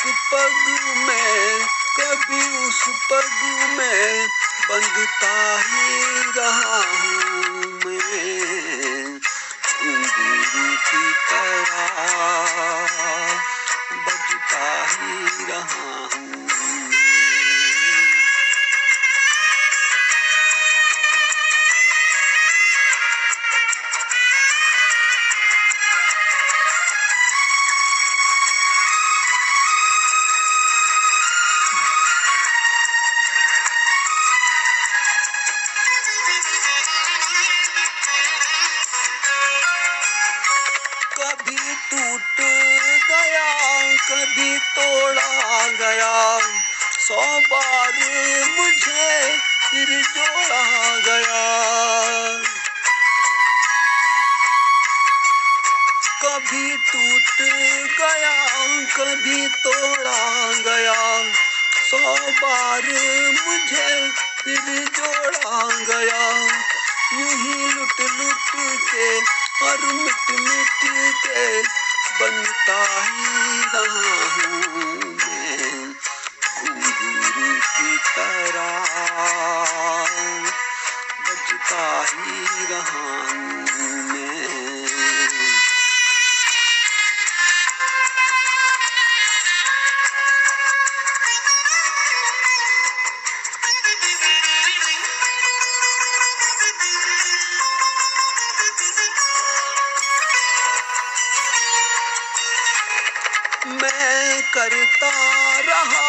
पग में, कभी उस पग में बंधता ही रहा हूँ मैं। घुंघरू की तरह बजता ही रहा हूँ मैं। कभी टूट गया, कभी तोड़ा गया, 100 बार मुझे फिर जोड़ा गया। कभी टूट गया, कभी तोड़ा गया, 100 बार मुझे फिर जोड़ा गया। यूं ही लुट लुट के और मिट मिट के बनता ही रहा हूँ मैं। घुंघरू की तरह बजता ही रहा हूँ मैं। मैं करता रहा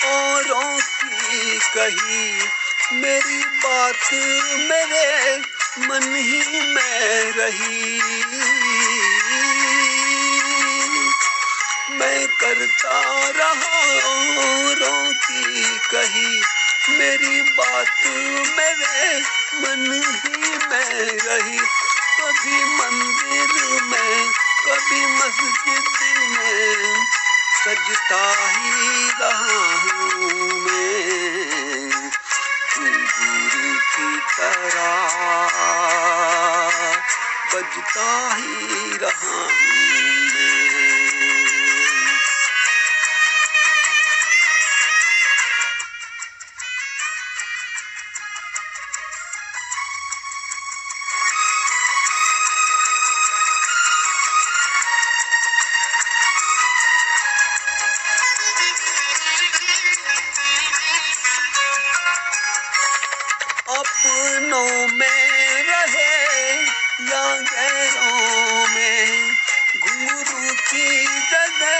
औरों की कही, मेरी बात मेरे मन ही में रही। मैं करता रहा औरों की कही, मेरी बात मेरे मन ही में रही। कभी मंदिर में, कभी मस्जिद में सजता ही रहा हूँ मैं। घुंघरू की तरह बजता ही रहा हूँ मैं। अपनों में रहे या गैरों में, घुंघरू की जगह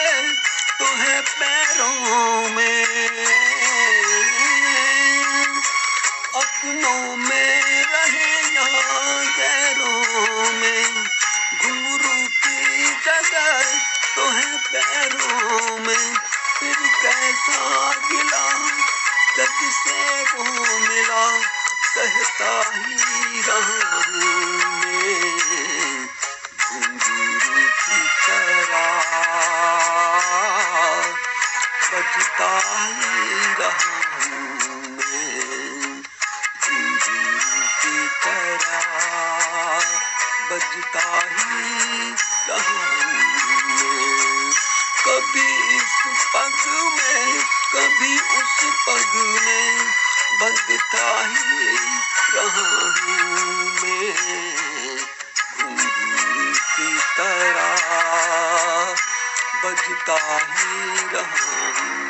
तो है पैरों में। अपनों में रहे या गैरों में, घुंघरू की जगह तो है पैरों में। फिर कैसा गिला जग से वो मिला, कहता ही रहा हूँ मैं। घुंघरू की तरह बजता ही रहा हूँ मैं। घुंघरू की तरह बजता ही रहा हूँ मैं। कभी इस पग में, कभी उस पग में बंधता ही रहा हूँ मैं। घुंघरू की तरह बजता ही रहा हूँ।